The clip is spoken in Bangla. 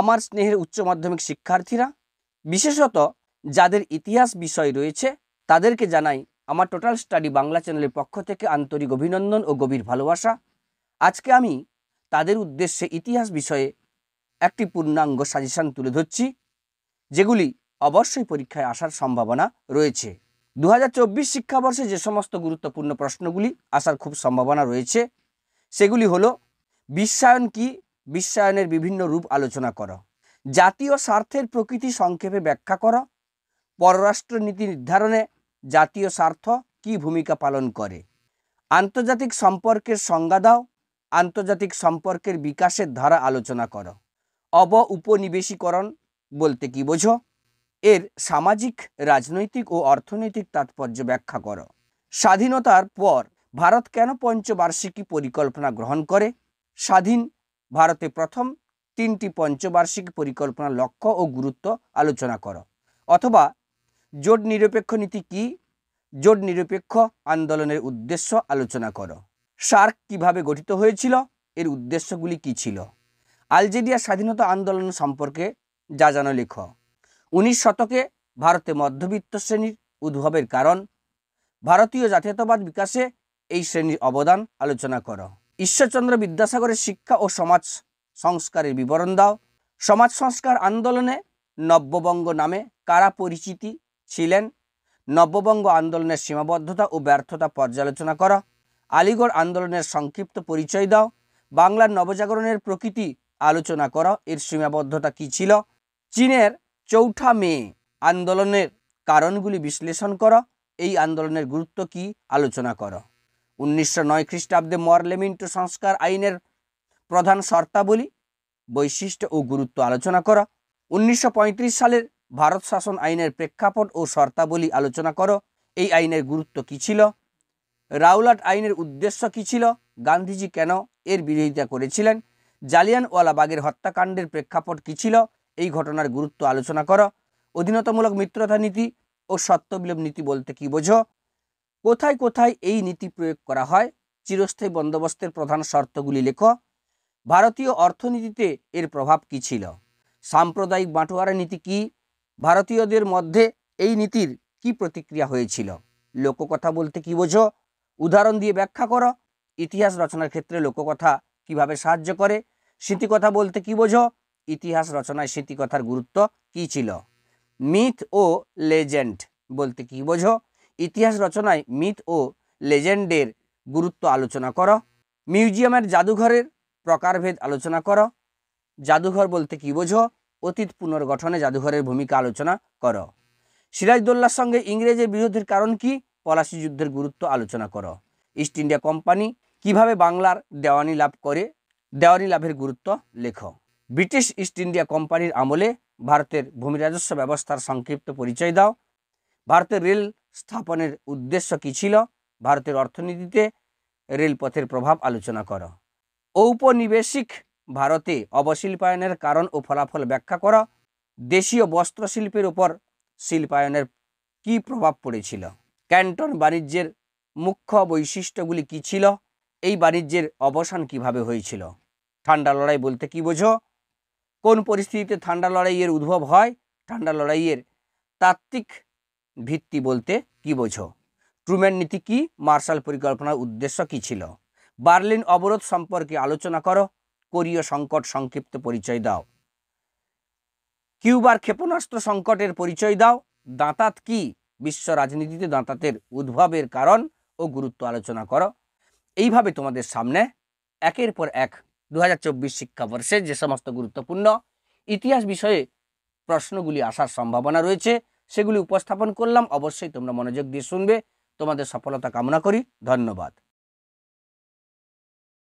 আমার স্নেহের উচ্চ মাধ্যমিক শিক্ষার্থীরা, বিশেষত যাদের ইতিহাস বিষয় রয়েছে তাদেরকে জানাই আমার টোটাল স্টাডি বাংলা চ্যানেলের পক্ষ থেকে আন্তরিক অভিনন্দন ও গভীর ভালোবাসা। আজকে আমি তাদের উদ্দেশ্যে ইতিহাস বিষয়ে একটি পূর্ণাঙ্গ সাজেশন তুলে ধরছি, যেগুলি অবশ্যই পরীক্ষায় আসার সম্ভাবনা রয়েছে। 2024 শিক্ষাবর্ষে যে সমস্ত গুরুত্বপূর্ণ প্রশ্নগুলি আসার খুব সম্ভাবনা রয়েছে সেগুলি হলো: বিশ্বায়ন কি, বিশ্বায়নের বিভিন্ন রূপ আলোচনা করো, জাতীয় স্বার্থের প্রকৃতি সংক্ষেপে ব্যাখ্যা করো, পররাষ্ট্র নীতি নির্ধারণে জাতীয় স্বার্থ কি ভূমিকা পালন করে, আন্তর্জাতিক সম্পর্কের সংজ্ঞা দাও, আন্তর্জাতিক সম্পর্কের বিকাশের ধারা আলোচনা করো, উপনিবেশীকরণ বলতে কি বোঝো, এর সামাজিক, রাজনৈতিক ও অর্থনৈতিক তাৎপর্য ব্যাখ্যা করো, স্বাধীনতার পর ভারত কেন পঞ্চবার্ষিকী পরিকল্পনা গ্রহণ করে, স্বাধীন ভারতে প্রথম 3টি পঞ্চবার্ষিকী পরিকল্পনার লক্ষ্য ও গুরুত্ব আলোচনা করো, অথবা জোট নিরপেক্ষ নীতি কি, জোট নিরপেক্ষ আন্দোলনের উদ্দেশ্য আলোচনা করো, সার্ক কিভাবে গঠিত হয়েছিল, এর উদ্দেশ্যগুলি কি ছিল, আলজেরিয়া স্বাধীনতা আন্দোলন সম্পর্কে যা জানো লেখো, 19 শতকে ভারতে মধ্যবিত্ত শ্রেণীর উদ্ভবের কারণ, ভারতীয় জাতীয়তাবাদ বিকাশে এই শ্রেণীর অবদান আলোচনা করো, ঈশ্বরচন্দ্র বিদ্যাসাগরের শিক্ষা ও সমাজ সংস্কারের বিবরণ দাও, সমাজ সংস্কার আন্দোলনে নব্যবঙ্গ নামে কারা পরিচিতি ছিলেন, নব্যবঙ্গ আন্দোলনের সীমাবদ্ধতা ও ব্যর্থতা পর্যালোচনা করো, আলিগড় আন্দোলনের সংক্ষিপ্ত পরিচয় দাও, বাংলার নবজাগরণের প্রকৃতি আলোচনা করো, এর সীমাবদ্ধতা কী ছিল, চীনের চৌঠা মে আন্দোলনের কারণগুলি বিশ্লেষণ করো, এই আন্দোলনের গুরুত্ব কি আলোচনা করো, 1909 খ্রিস্টাব্দে মরলেমিন্টো সংস্কার আইনের প্রধান শর্তাবলী, বৈশিষ্ট্য ও গুরুত্ব আলোচনা করো, 1935 সালের ভারত শাসন আইনের প্রেক্ষাপট ও শর্তাবলী আলোচনা করো, এই আইনের গুরুত্ব কী ছিল, রাওলাট আইনের উদ্দেশ্য কী ছিল, গান্ধীজি কেন এর বিরোধিতা করেছিলেন, জালিয়ানওয়ালাবাগের হত্যাকাণ্ডের প্রেক্ষাপট কী ছিল, এই ঘটনার গুরুত্ব আলোচনা করো, অধীনতামূলক মিত্রতা নীতি ও সত্যবিলোপ নীতি বলতে কি বোঝো, কোথায় কোথায় এই নীতি প্রয়োগ করা হয়, চিরস্থায়ী বন্দোবস্তের প্রধান শর্তগুলি লেখো, ভারতীয় অর্থনীতিতে এর প্রভাব কী ছিল, সাম্প্রদায়িক বাঁটোয়ারা নীতি কি, ভারতীয়দের মধ্যে এই নীতির কি প্রতিক্রিয়া হয়েছিল, লোককথা বলতে কি বোঝো, উদাহরণ দিয়ে ব্যাখ্যা করো, ইতিহাস রচনার ক্ষেত্রে লোককথা কিভাবে সাহায্য করে, স্মৃতিকথা বলতে কি বোঝো, ইতিহাস রচনায় স্মৃতিকথার গুরুত্ব কী ছিল, মিথ ও লেজেন্ড বলতে কি বোঝো, ইতিহাস রচনায় মিথ ও লেজেন্ডের গুরুত্ব আলোচনা করো, মিউজিয়ামের জাদুঘরের প্রকারভেদ আলোচনা করো, জাদুঘর বলতে কি বোঝো, অতীত পুনর্গঠনে জাদুঘরের ভূমিকা আলোচনা করো, সিরাজদৌল্লার সঙ্গে ইংরেজের বিরোধের কারণ কি, পলাশী যুদ্ধের গুরুত্ব আলোচনা করো, ইস্ট ইন্ডিয়া কোম্পানি কিভাবে বাংলার দেওয়ানি লাভ করে, দেওয়ানি লাভের গুরুত্ব লেখো, ব্রিটিশ ইস্ট ইন্ডিয়া কোম্পানির আমলে ভারতের ভূমি রাজস্ব ব্যবস্থার সংক্ষিপ্ত পরিচয় দাও, ভারতের রেল স্থাপনের উদ্দেশ্য কী ছিল, ভারতের অর্থনীতিতে রেলপথের প্রভাব আলোচনা করো, ঔপনিবেশিক ভারতে অবশিল্পায়নের কারণ ও ফলাফল ব্যাখ্যা করো, দেশীয় বস্ত্রশিল্পের উপর শিল্পায়নের কী প্রভাব পড়েছিল, ক্যান্টন বাণিজ্যের মুখ্য বৈশিষ্ট্যগুলি কী ছিল, এই বাণিজ্যের অবসান কিভাবে হয়েছিল, ঠান্ডা লড়াই বলতে কি বোঝো, কোন পরিস্থিতিতে ঠান্ডা লড়াইয়ের উদ্ভব হয়, ঠান্ডা লড়াইয়ের তাত্ত্বিক ভিত্তি বলতে কি বোঝো, ট্রুম্যান নীতি কি, মার্শাল পরিকল্পনার উদ্দেশ্য কী ছিল, বার্লিন অবরোধ সম্পর্কে আলোচনা করো, কোরীয় সংকট সংক্ষিপ্ত পরিচয় দাও, কিউবার ক্ষেপণাস্ত্র সংকটের পরিচয় দাও, দাঁতাত কি, বিশ্ব রাজনীতিতে দাঁতাতের উদ্ভবের কারণ ও গুরুত্ব আলোচনা করো। এইভাবে তোমাদের সামনে একের পর এক 2024 শিক্ষাবর্ষে যে সমস্ত গুরুত্বপূর্ণ ইতিহাস বিষয়ে প্রশ্নগুলি আসার সম্ভাবনা রয়েছে সেগুলি উপস্থাপন করলাম। অবশ্যই তোমরা মনোযোগ দিয়ে শুনবে। তোমাদের সফলতা কামনা করি। ধন্যবাদ।